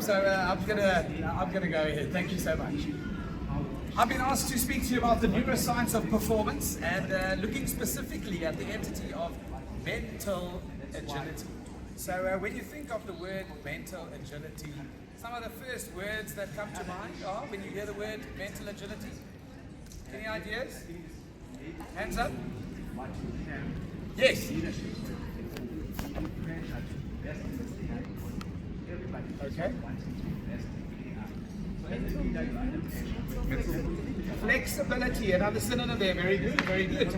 So I'm gonna go ahead. Thank you so much. I've been asked to speak to you about the neuroscience of performance and looking specifically at the entity of mental agility. So when you think of the word mental agility, some of the first words that come to mind are, when you hear the word mental agility, any ideas? Hands up. Yes. Okay. Flexibility, another synonym there. Very good, very good.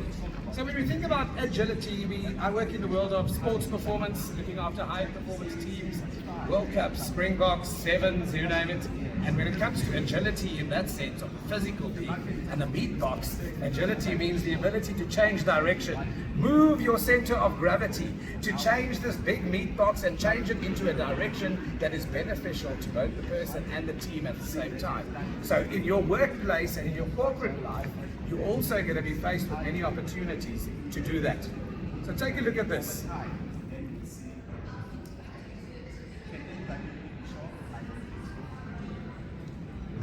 So when we think about agility, I work in the world of sports performance, looking after high performance teams, World Cups, Springboks, Sevens, you name it. And when it comes to agility in that sense of the physical peak and the meat box, agility means the ability to change direction, move your center of gravity, to change this big meat box and change it into a direction that is beneficial to both the person and the team at the same time. So in your workplace and in your corporate life, you're also going to be faced with many opportunities to do that. So take a look at this.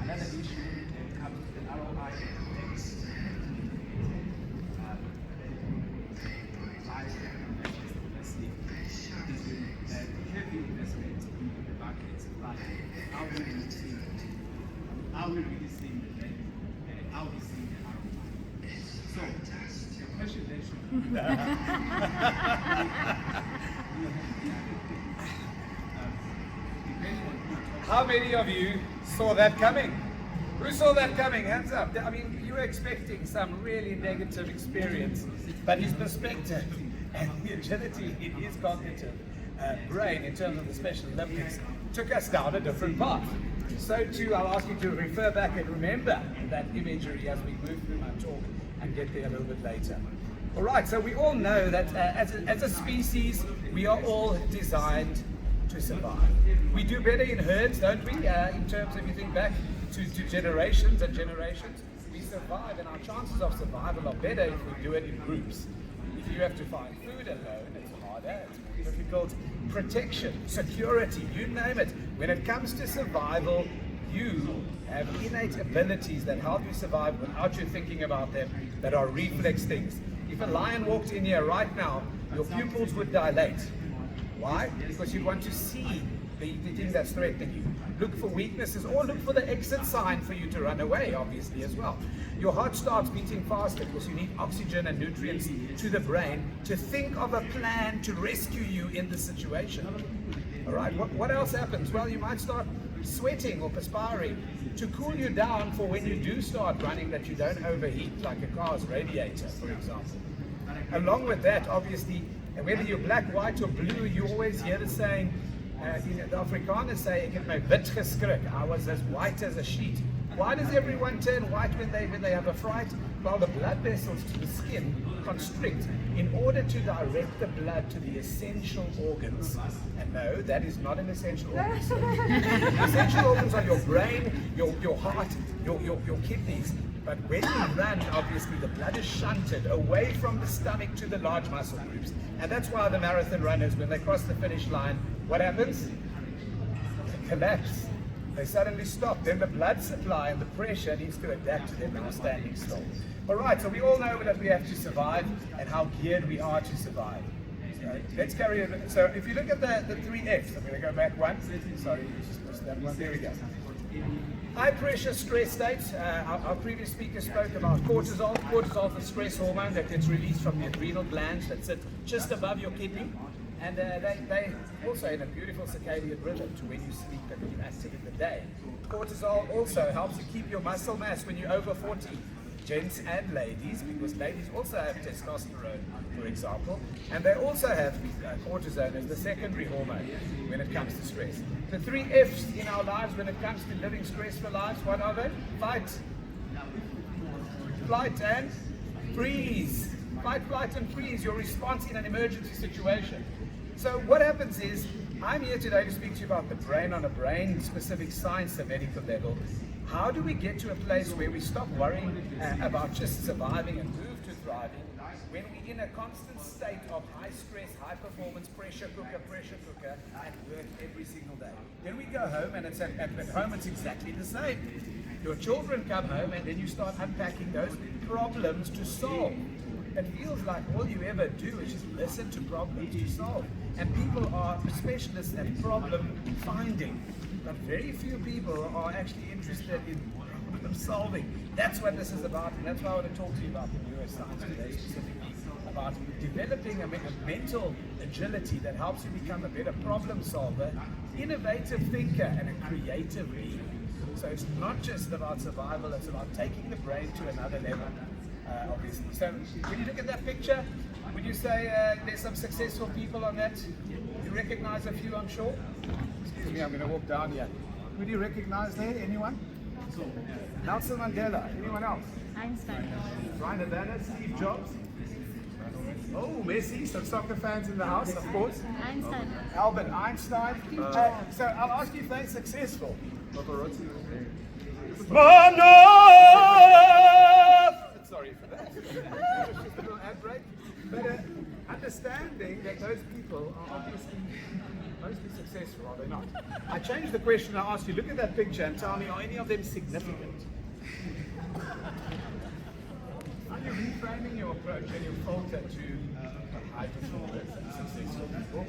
Another issue when it comes to the ROI index. Heavy investment in the markets, but how will we see it? How will we see it? How we see the ROI? So the question then should be how many of you saw that coming? Who saw that coming? Hands up. I mean, you were expecting some really negative experience, but his perspective and the agility in his cognitive brain in terms of the Special Olympics took us down a different path. So too, I'll ask you to refer back and remember that imagery as we move through my talk and get there a little bit later. All right, so we all know that as a species, we are all designed to survive. We do better in herds, don't we? In terms of, if you think back to generations and generations, we survive, and our chances of survival are better if we do it in groups. If you have to find food alone, it's harder, it's more difficult. Protection, security, you name it. When it comes to survival, you have innate abilities that help you survive without you thinking about them, that are reflex things. If a lion walked in here right now, your pupils would dilate. Why? Because you want to see the thing that's threatening you. Look for weaknesses or look for the exit sign for you to run away, obviously, as well. Your heart starts beating faster because you need oxygen and nutrients to the brain to think of a plan to rescue you in the situation. All right, what else happens? Well, you might start sweating or perspiring to cool you down for when you do start running, that you don't overheat like a car's radiator, for example. Along with that, obviously, whether you're black, white or blue, you always hear the saying, the Afrikaners say, "Ek het my wit geskrik. I was as white as a sheet." Why does everyone turn white when they have a fright? Well, the blood vessels to the skin constrict in order to direct the blood to the essential organs. And no, that is not an essential organ. The essential organs are your brain, your heart, your kidneys. But when you run, obviously, the blood is shunted away from the stomach to the large muscle groups. And that's why the marathon runners, when they cross the finish line, what happens? They collapse. They suddenly stop. Then the blood supply and the pressure needs to adapt to them now standing still. All right, so we all know that we have to survive and how geared we are to survive. So let's carry on. So if you look at the 3 F's, I'm going to go back one. Sorry, just pushed that one. There we go. High pressure stress states. Our previous speaker spoke about cortisol. Cortisol is a stress hormone that gets released from the adrenal glands that sit just above your kidney. And they also in a beautiful circadian rhythm to when you sleep and when you're active in the day. Cortisol also helps you keep your muscle mass when you're over 40. Gents and ladies, because ladies also have testosterone, for example, and they also have cortisone as the secondary hormone when it comes to stress. The 3 F's in our lives when it comes to living stressful lives, what are they? Fight, flight, and freeze. Fight, flight, and freeze, your response in an emergency situation. So what happens is, I'm here today to speak to you about the brain on a brain-specific science and medical level. How do we get to a place where we stop worrying about just surviving and move to thriving, when we're in a constant state of high stress, high performance, pressure cooker, at work every single day. Then we go home, and at home it's exactly the same. Your children come home, and then you start unpacking those problems to solve. It feels like all you ever do is just listen to problems to solve. And people are specialists at problem finding, but very few people are actually interested in problem solving. That's what this is about, and that's why I want to talk to you about the neuroscience today, specifically about developing a mental agility that helps you become a better problem solver, innovative thinker, and a creative being. So it's not just about survival, it's about taking the brain to another level, obviously. So when you look at that picture, would you say there's some successful people on that? You recognize a few, I'm sure? Excuse me, I'm going to walk down here. Would you recognize there? Anyone? Nelson Mandela. Anyone else? Einstein. Brian Havana, Steve Jobs. Oh, Messi, some soccer fans in the house, of course. Einstein. Albert Einstein. So I'll ask you if they're successful. Sorry for that. Just a little ad break. But understanding that those people are obviously mostly successful, are they not? I changed the question. I asked you, look at that picture and tell me, are any of them significant? Are you reframing your approach and your filter to high performers and successful people?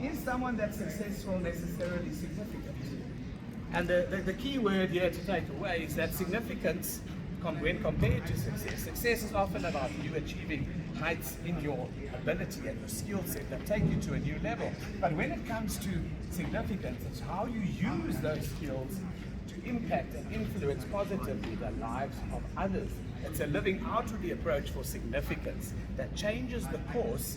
Is someone that's successful necessarily significant? And the key word here to take away is that significance, when compared to success, success is often about you achieving heights in your ability and your skill set that take you to a new level. But when it comes to significance, it's how you use those skills to impact and influence positively the lives of others. It's a living outwardly approach for significance that changes the course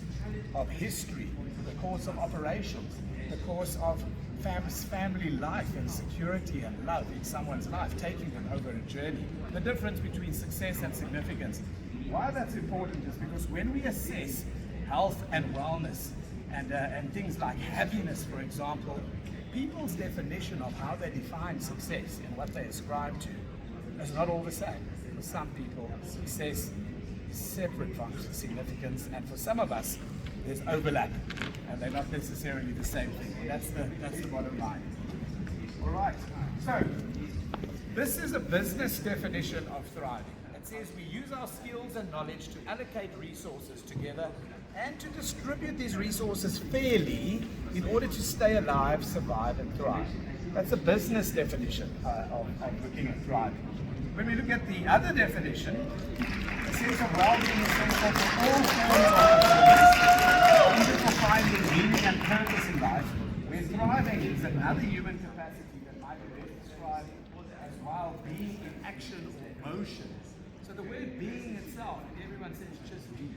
of history, the course of operations, the course of family life and security and love in someone's life, taking them over a journey. The difference between success and significance. Why that's important is because when we assess health and wellness and things like happiness, for example, people's definition of how they define success and what they ascribe to is not all the same. For some people, success is separate from significance, and for some of us, there's overlap, and they're not necessarily the same thing. That's the bottom line. All right. So this is a business definition of thriving. It says we use our skills and knowledge to allocate resources together and to distribute these resources fairly in order to stay alive, survive, and thrive. That's a business definition of looking at thriving. When we look at the other definition, the sense of well-being is central to all forms of performance, even for finding meaning and purpose in life, where thriving is another human capacity that might be best described as well-being in action or motion. So the word being itself, everyone says just be.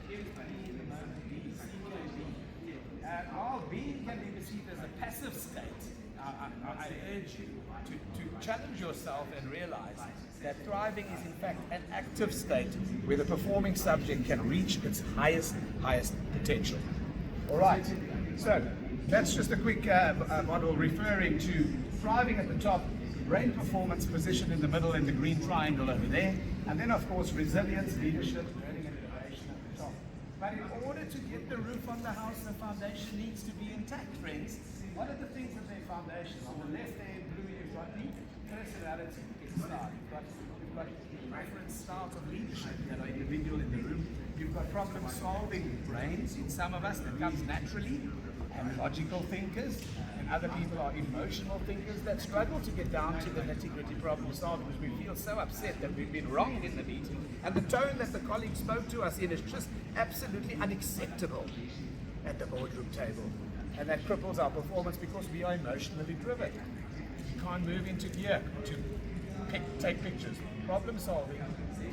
Here's be in the moment, be, C-K-B. Well-being can be perceived as a passive state. I urge you to challenge yourself and realize that thriving is in fact an active state where the performing subject can reach its highest potential. All right, so that's just a quick model referring to thriving at the top, brain performance position in the middle in the green triangle over there, and then of course resilience, leadership, learning and innovation at the top. But in order to get the roof on the house, the foundation needs to be intact, friends. What are the things that their foundation? On the left there in blue, you've got the personality style. You've got preference styles of leadership that are individual in the room. You've got problem-solving brains in some of us that comes naturally, and logical thinkers, and other people are emotional thinkers that struggle to get down to the nitty-gritty problem solving because we feel so upset that we've been wrong in the meeting, and the tone that the colleague spoke to us in is just absolutely unacceptable at the boardroom table. And that cripples our performance because we are emotionally driven. You can't move into gear to take pictures. Problem solving,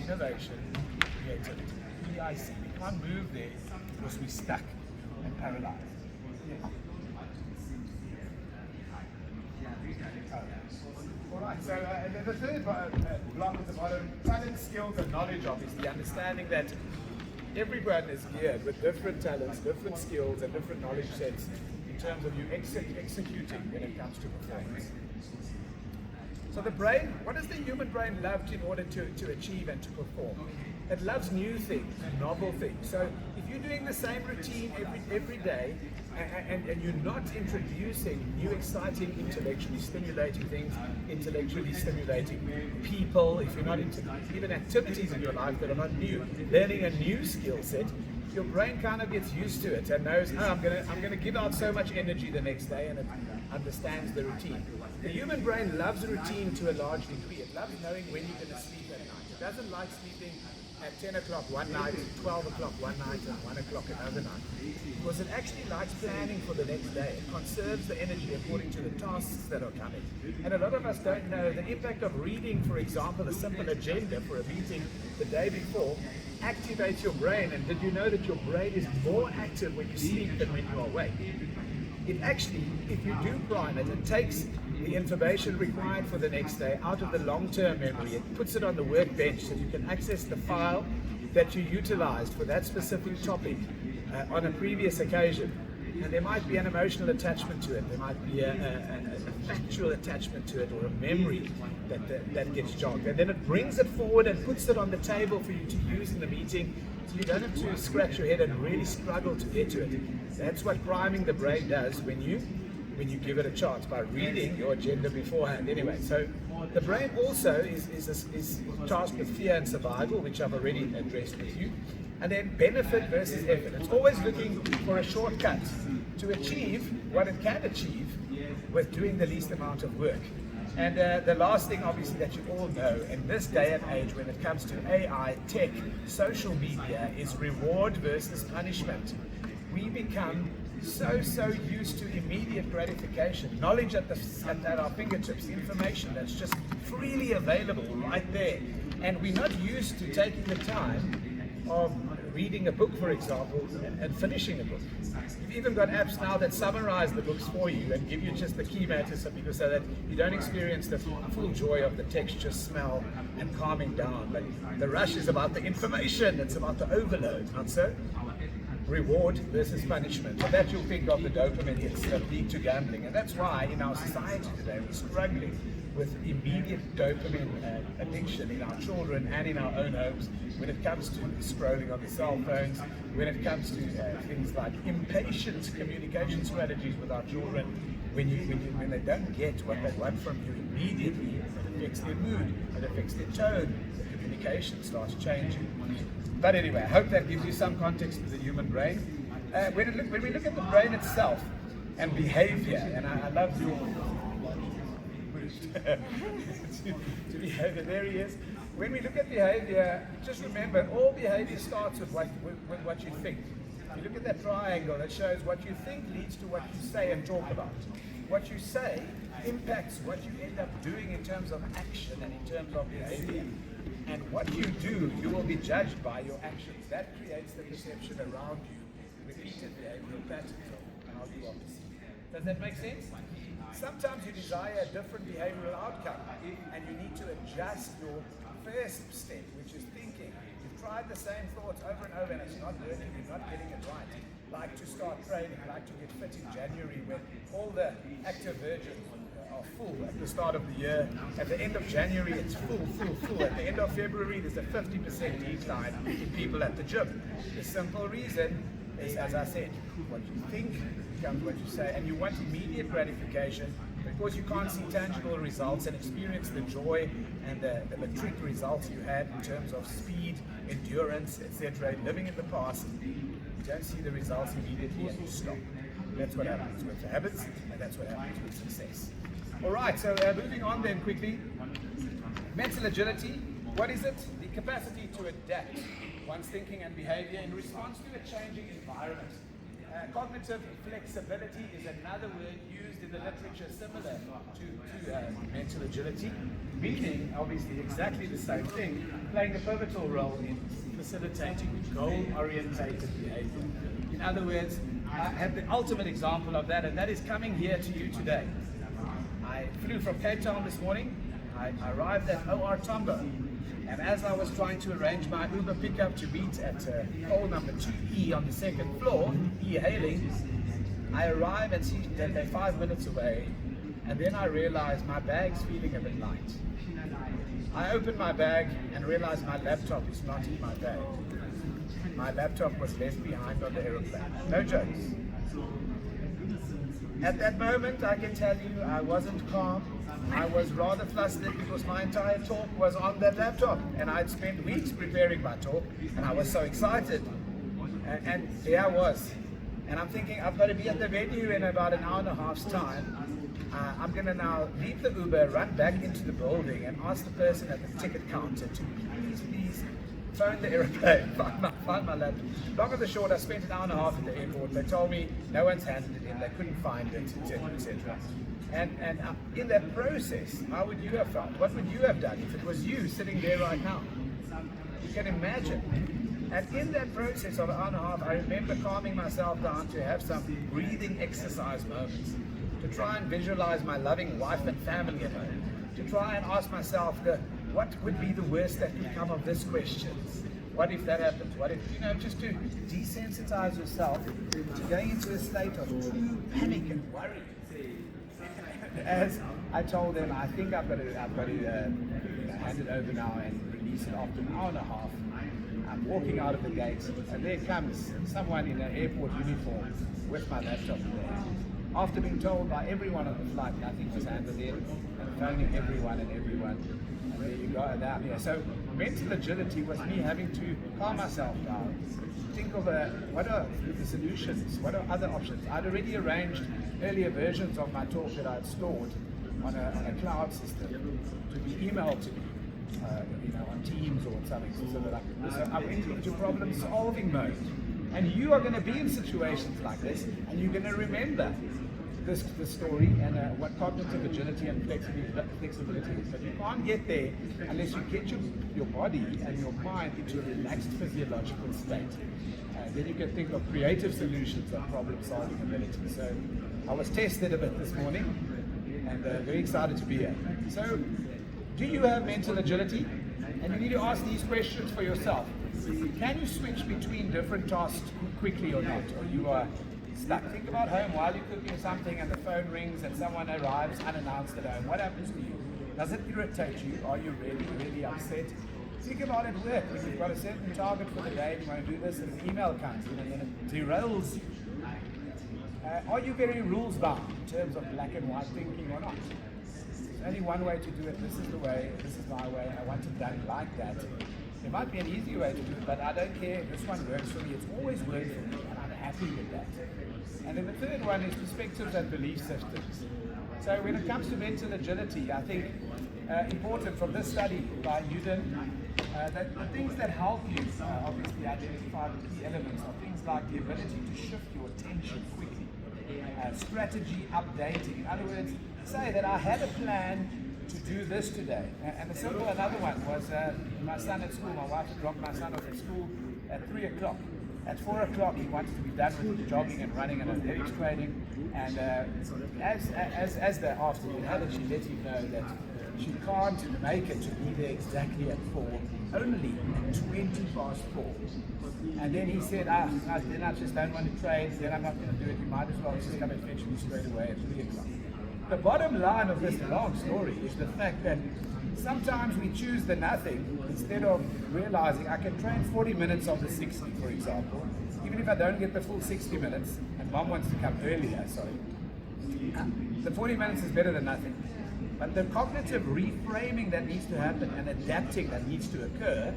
innovation, creativity. PIC. We can't move there because we're stuck and paralyzed. All right, so the third block at the bottom, talent, skills, and knowledge, obviously, understanding that everyone is geared with different talents, different skills, and different knowledge sets in terms of you executing when it comes to performance. So the brain, what does the human brain love in order to achieve and to perform? It loves new things, novel things. So if you're doing the same routine every day, and you're not introducing new, exciting, intellectually stimulating things, intellectually stimulating people, if you're not into even activities in your life that are not new, learning a new skill set, your brain kind of gets used to it and knows, oh, I'm gonna give out so much energy the next day, and it understands the routine. The human brain loves routine to a large degree. It loves knowing when you're going to sleep at night. It doesn't like sleeping at 10 o'clock one night, 12 o'clock one night, and 1 o'clock another night. Because it actually likes planning for the next day. It conserves the energy according to the tasks that are coming. And a lot of us don't know the impact of reading, for example, a simple agenda for a meeting the day before activates your brain. And did you know that your brain is more active when you sleep than when you are awake? It actually, if you do prime it, it takes the information required for the next day out of the long-term memory. It puts it on the workbench so you can access the file that you utilized for that specific topic on a previous occasion. And there might be an emotional attachment to it, there might be a factual attachment to it, or a memory that gets jogged. And then it brings it forward and puts it on the table for you to use in the meeting, so you don't have to scratch your head and really struggle to get to it. That's what priming the brain does when you give it a chance, by reading your agenda beforehand. Anyway, so the brain also is tasked with fear and survival, which I've already addressed with you. And then benefit versus effort. It's always looking for a shortcut to achieve what it can achieve with doing the least amount of work. And the last thing, obviously, that you all know in this day and age when it comes to AI, tech, social media, is reward versus punishment. We become so used to immediate gratification, knowledge at our fingertips, information that's just freely available right there. And we're not used to taking the time of reading a book, for example, and finishing a book. You've even got apps now that summarize the books for you and give you just the key matter, so that you don't experience the full joy of the texture, smell, and calming down. But the rush is about the information, it's about the overload, not so? Reward versus punishment. And that you'll think of the dopamine hits that lead to gambling. And that's why in our society today we're struggling with immediate dopamine addiction in our children and in our own homes, when it comes to scrolling on the cell phones, when it comes to things like impatient communication strategies with our children, when they don't get what they want from you immediately, it affects their mood, it affects their tone, the communication starts changing. But anyway, I hope that gives you some context to the human brain. When we look at the brain itself and behavior, and I love your to behavior, there he is. When we look at behavior, just remember, all behavior starts with what you think. If you look at that triangle, that shows what you think leads to what you say and talk about. What you say impacts what you end up doing in terms of action and in terms of behavior. And what you do, you will be judged by your actions. That creates the perception around you, repeated behavioral patterns of how you are perceived. Does that make sense? Sometimes you desire a different behavioral outcome, and you need to adjust your first step, which is thinking. You've tried the same thoughts over and over, and it's not working, you're not getting it right. Like to start training, like to get fit in January, when all the active virgins are full at the start of the year. At the end of January, it's full. At the end of February, there's a 50% decline in people at the gym. The simple reason is, as I said, what you think becomes what you say, and you want immediate gratification because you can't see tangible results and experience the joy and the metric results you had in terms of speed, endurance, etc. Living in the past, you don't see the results immediately and you stop. That's what happens with habits, and that's what happens with success. All right, so moving on then quickly. Mental agility, what is it? The capacity to adapt one's thinking and behavior in response to a changing environment. Cognitive flexibility is another word used in the literature similar to mental agility, meaning obviously exactly the same thing, playing a pivotal role in facilitating goal-orientated behavior. In other words, I have the ultimate example of that, and that is coming here to you today. I flew from Cape Town this morning. I arrived at OR Tambo, and as I was trying to arrange my Uber pickup to meet at hole number 2E on the second floor, e-hailing, I arrive and see that they're 5 minutes away, And then I realized my bag's feeling a bit light. I opened my bag and realized my laptop is not in my bag. My laptop was left behind on the aeroplane. No jokes. At that moment, I can tell you, I wasn't calm. I was rather flustered because my entire talk was on that laptop, and I'd spent weeks preparing my talk, and I was so excited. And there I was. And I'm thinking, I've got to be at the venue in about an hour and a half's time. I'm going to now leave the Uber, run back into the building, and ask the person at the ticket counter to please phone the aeroplane, find my laptop. Long and the short, I spent an hour and a half at the airport. They told me no one's handed it in, they couldn't find it, etc., etc. And in that process, how would you have felt? What would you have done if it was you sitting there right now? You can imagine. And in that process of an hour and a half, I remember calming myself down to have some breathing exercise moments, to try and visualize my loving wife and family at home, to try and ask myself, what would be the worst that could come of this question? What if that happens? What if, just to desensitize yourself to going into a state of true panic and worry. As I told them, I think I've got to hand it over now and release it after an hour and a half. I'm walking out of the gates, and there comes someone in an airport uniform with my laptop in their hand. After being told by everyone on the flight nothing was handed in, and phoning everyone, and there you go, down here. So mental agility was me having to calm myself down, think of what are the solutions, what are other options. I'd already arranged earlier versions of my talk that I'd stored on a cloud system to be emailed to me, on Teams or something, so I went into problem solving mode. And you are going to be in situations like this, and you're going to remember this story and what cognitive agility and flexibility is. But you can't get there unless you get your body and your mind into a relaxed physiological state. Then you can think of creative solutions and problem-solving ability. So I was tested a bit this morning, and very excited to be here. So, do you have mental agility? And you need to ask these questions for yourself. Can you switch between different tasks quickly or not? Or you are stuck. Think about home while you're cooking something and the phone rings and someone arrives unannounced at home. What happens to you? Does it irritate you? Are you really, really upset? Think about it at work. If you've got a certain target for the day and you want to do this, and an email comes in and then it derails you. Are you very rules bound in terms of black and white thinking or not? There's only one way to do it. This is the way. This is my way. I want it done like that. There might be an easy way to do it, but I don't care. This one works for me. It's always worked for me, and I'm happy with that. And then the third one is perspectives and belief systems. So when it comes to mental agility, I think important from this study by Uden, that the things that help you obviously identify the key elements are things like the ability to shift your attention quickly, strategy updating. In other words, say that I had a plan to do this today. And another one was my son at school. My wife dropped my son off at school at 3 o'clock. At 4 o'clock, he wanted to be done with jogging and running and athletics training. And as the afternoon had it, she let him know that she can't make it to be there exactly at 4, only at 20 past 4. And then he said, then I just don't want to train, then I'm not going to do it. You might as well just come and fetch me straight away at 3 o'clock. The bottom line of this long story is the fact that sometimes we choose the nothing instead of realizing I can train 40 minutes of the 60, for example. Even if I don't get the full 60 minutes, and mom wants to come earlier, the 40 minutes is better than nothing. But the cognitive reframing that needs to happen and adapting that needs to occur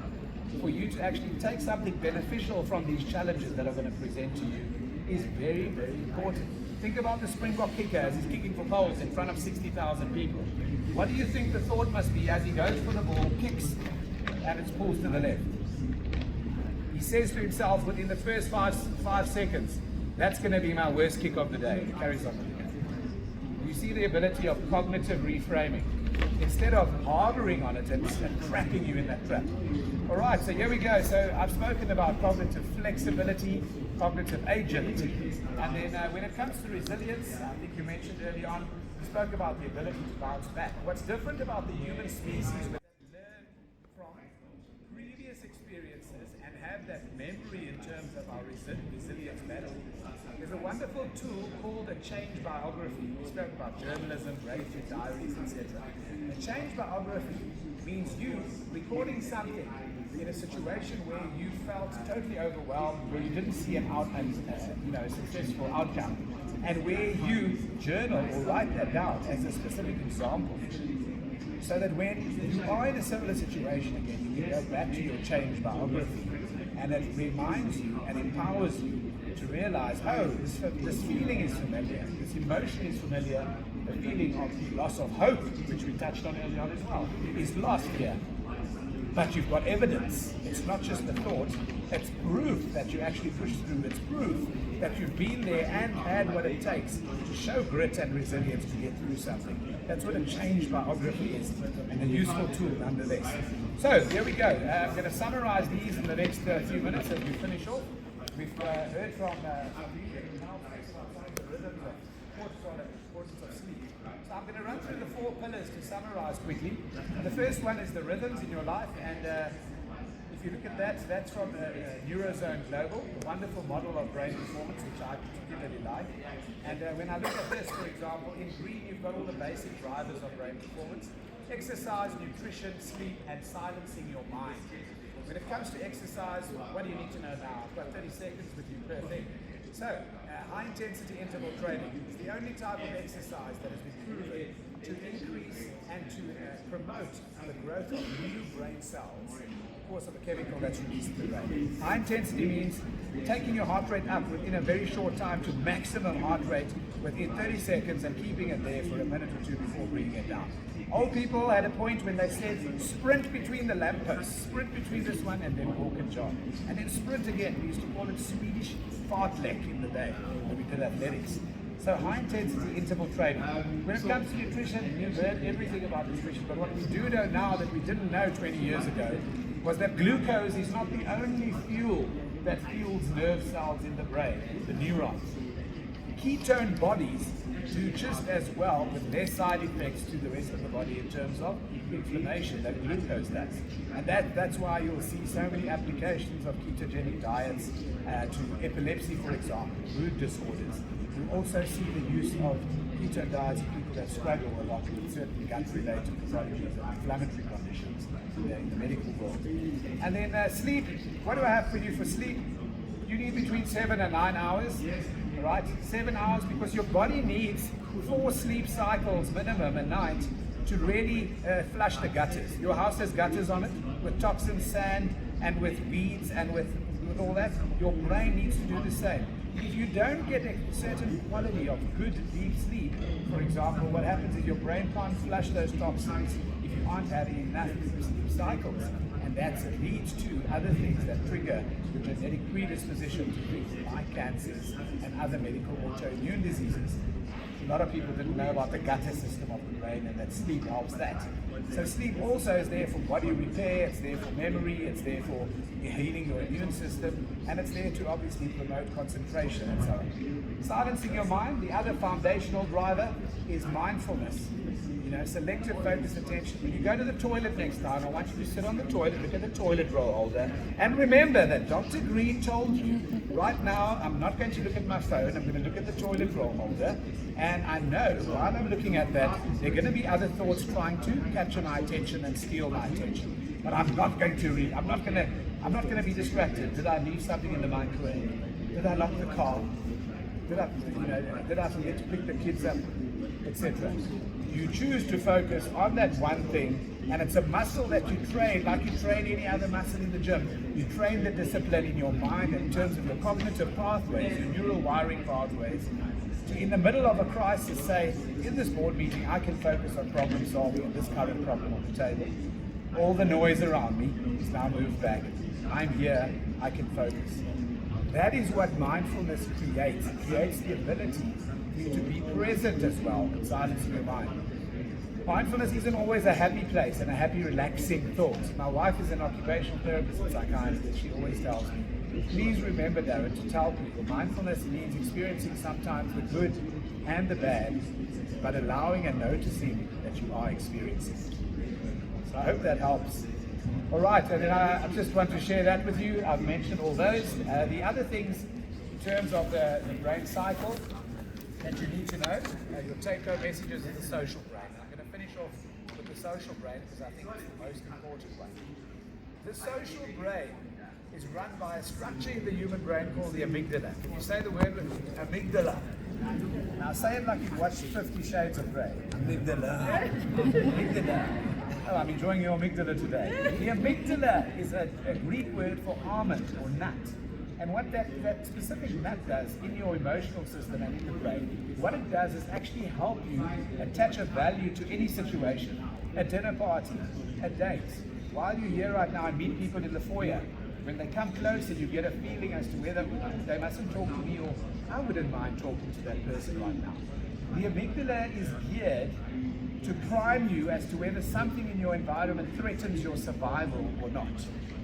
for you to actually take something beneficial from these challenges that are going to present to you is very, very important. Think about the Springbok kicker as he's kicking for goals in front of 60,000 people. What do you think the thought must be as he goes for the ball, kicks, and it's pulled to the left? He says to himself within the first five seconds, that's going to be my worst kick of the day. He carries on with it. You see the ability of cognitive reframing. Instead of harboring on it and trapping you in that trap. All right, so here we go. So I've spoken about cognitive flexibility, cognitive agility, and then when it comes to resilience, I think you mentioned early on, we spoke about the ability to bounce back. What's different about the human species is that we learn from previous experiences and have that memory in terms of our resilience battle. there's a wonderful tool called a change biography. We spoke about journalism, breakthrough diaries, etc. A change biography means you recording something in a situation where you felt totally overwhelmed, where you didn't see an successful outcome, and where you journal or write that down as a specific example, so that when you are in a similar situation again, you can go back to your change biography, and it reminds you and empowers you to realize, oh, this feeling is familiar, this emotion is familiar, the feeling of loss of hope, which we touched on earlier on as well, is lost here. But you've got evidence. It's not just a thought, it's proof that you actually pushed through. It's proof that you've been there and had what it takes to show grit and resilience to get through something. That's what a change biography is, and a useful tool nonetheless. So, here we go. I'm going to summarize these in the next few minutes as we finish off. We've heard from you now about the rhythms of importance of sleep. So I'm going to run through the 4 pillars to summarize quickly. The first one is the rhythms in your life, and if you look at that, that's from Neurozone Global, a wonderful model of brain performance, which I particularly like. And when I look at this, for example, in green you've got all the basic drivers of brain performance: exercise, nutrition, sleep, and silencing your mind. When it comes to exercise, what do you need to know now? I've got 30 seconds with you per thing. So, high intensity interval training is the only type of exercise that has been proven to increase and to promote the growth of new brain cells because of a chemical that's released in the brain. High intensity means taking your heart rate up within a very short time to maximum heart rate within 30 seconds and keeping it there for a minute or two before bringing it down. Old people had a point when they said, sprint between the lampposts, sprint between this one and then walk and jog. And then sprint again. We used to call it Swedish fartlek in the day when we did athletics. So high intensity interval training. When it comes to nutrition, you've heard everything about nutrition, but what we do know now that we didn't know 20 years ago was that glucose is not the only fuel that fuels nerve cells in the brain, the neurons. Ketone bodies do just as well with less side effects to the rest of the body in terms of inflammation that glucose does. And that's why you'll see so many applications of ketogenic diets to epilepsy, for example, mood disorders. You also see the use of keto diets in people that struggle a lot with certain gut-related pathologies and inflammatory conditions in the medical world. And then sleep. What do I have for you for sleep? You need between 7 and 9 hours. Right, 7 hours, because your body needs 4 sleep cycles minimum a night to really flush the gutters. Your house has gutters on it with toxins, sand, and with weeds, and with all that. Your brain needs to do the same. If you don't get a certain quality of good deep sleep, for example, what happens is your brain can't flush those toxins if you aren't having enough sleep cycles. And that leads to other things that trigger the genetic predisposition to things like cancers and other medical autoimmune diseases. A lot of people didn't know about the gutter system of the brain, and that sleep helps that. So sleep also is there for body repair, it's there for memory, it's there for healing your immune system, and it's there to obviously promote concentration and so on. Silencing your mind, the other foundational driver is mindfulness. Selective focused attention. When you go to the toilet next time, I want you to sit on the toilet, look at the toilet roll holder, and remember that Dr. Green told you, right now, I'm not going to look at my phone, I'm going to look at the toilet roll holder, and I know while I'm looking at that, there are going to be other thoughts trying to capture my attention and steal my attention. But I'm not going to read. I'm not going to be distracted. Did I leave something in the microwave? Did I lock the car? Did I forget to pick the kids up, etc.? You choose to focus on that one thing, and it's a muscle that you train like you train any other muscle in the gym. You train the discipline in your mind in terms of your cognitive pathways, your neural wiring pathways, to in the middle of a crisis say, in this board meeting I can focus on problem solving and this current problem on the table. All the noise around me is now moved back. I'm here, I can focus. That is what mindfulness creates. It creates the ability for you to be present as well, and silencing your mind. Mindfulness isn't always a happy place and a happy, relaxing thought. My wife is an occupational therapist and psychiatrist. She always tells me, please remember, Darren, to tell people mindfulness means experiencing sometimes the good and the bad, but allowing and noticing that you are experiencing. So I hope that helps. All right, and then I just want to share that with you. I've mentioned all those. The other things terms of the brain cycle that you need to know, your take-home messages is the social brain. I'm going to finish off with the social brain because I think it's the most important one. The social brain is run by a structure in the human brain called the amygdala. Can you say the word with me? Amygdala. Now say it like you've watched 50 Shades of Grey. Amygdala. Amygdala. Oh, I'm enjoying your amygdala today. The amygdala is a Greek word for almond or nut. And what that specific nut does in your emotional system and in the brain, what it does is actually help you attach a value to any situation. A dinner party, a date. While you're here right now and meet people in the foyer, when they come closer, you get a feeling as to whether they mustn't talk to me or I wouldn't mind talking to that person right now. The amygdala is geared to prime you as to whether something in your environment threatens your survival or not.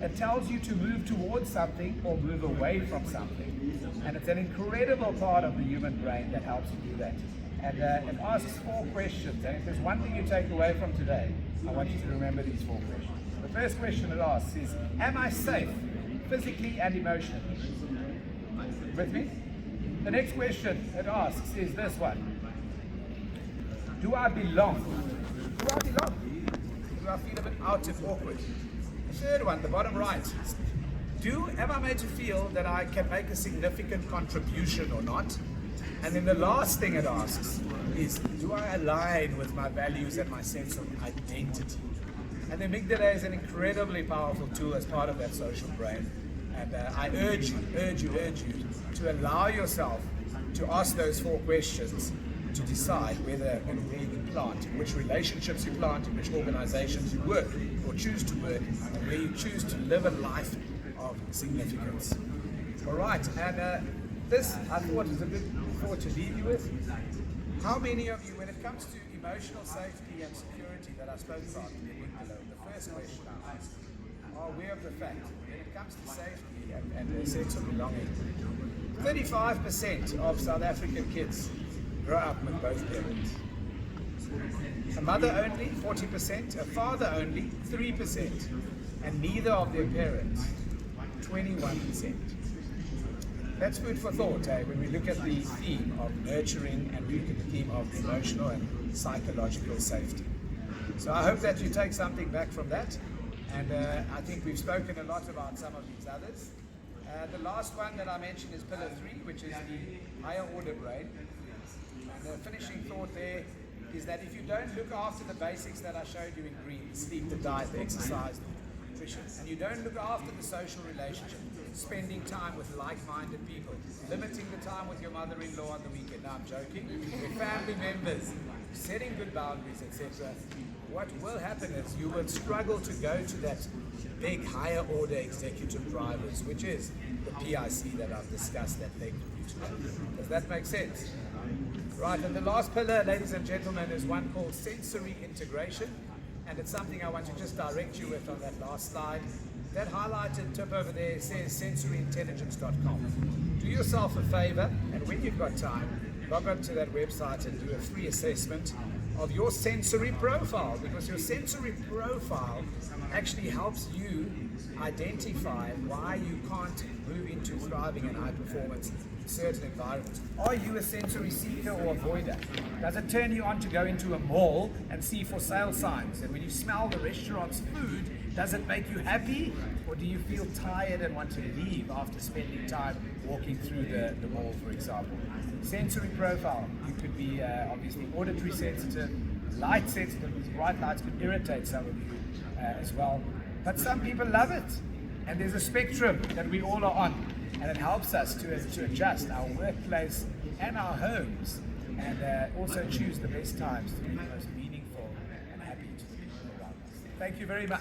It tells you to move towards something or move away from something. And it's an incredible part of the human brain that helps you do that. And it asks 4 questions. And if there's one thing you take away from today, I want you to remember these 4 questions. The first question it asks is, am I safe physically and emotionally? With me? The next question it asks is this one. Do I belong? Do I belong? Do I feel a bit out and awkward? The third one, the bottom right. Am I made to feel that I can make a significant contribution or not? And then the last thing it asks is, do I align with my values and my sense of identity? And the amygdala is an incredibly powerful tool as part of that social brain. And I urge you to allow yourself to ask those 4 questions to decide whether and where you plant, in which relationships you plant, in which organizations you work or choose to work, and where you choose to live a life of significance. All right, and this I thought is a good thought to leave you with. How many of you, when it comes to emotional safety and security that I spoke about in the amygdala, the first question I asked, are aware of the fact when it comes to safety and their sense of belonging, 35% of South African kids grow up with both parents. A mother only, 40%, a father only, 3%, and neither of their parents, 21%. That's food for thought, when we look at the theme of nurturing and we look at the theme of emotional and psychological safety. So I hope that you take something back from that, and I think we've spoken a lot about some of these others. The last one that I mentioned is pillar 3, which is the higher order brain. And the finishing thought there is that if you don't look after the basics that I showed you in green, the sleep, the diet, the exercise, the nutrition, and you don't look after the social relationship, spending time with like-minded people, limiting the time with your mother-in-law on the weekend, now I'm joking, with family members, setting good boundaries, etc., what will happen is you will struggle to go to that big higher order executive drivers, which is the PIC that I've discussed at length with you today. Does that make sense? Right, and the last pillar, ladies and gentlemen, is one called sensory integration, and it's something I want to just direct you with on that last slide. That highlighted tip over there says sensoryintelligence.com. Do yourself a favor, and when you've got time, log on to that website and do a free assessment of your sensory profile, because your sensory profile actually helps you identify why you can't move into thriving and high performance in certain environments. Are you a sensory seeker or avoider? Does it turn you on to go into a mall and see for sale signs? And when you smell the restaurant's food, does it make you happy? Or do you feel tired and want to leave after spending time walking through the mall, for example? Sensory profile. You could be obviously auditory sensitive, light sensitive, because bright lights could irritate some of you as well. But some people love it. And there's a spectrum that we all are on. And it helps us to adjust our workplace and our homes, and also choose the best times to be the most meaningful and happy to the people around us. Thank you very much.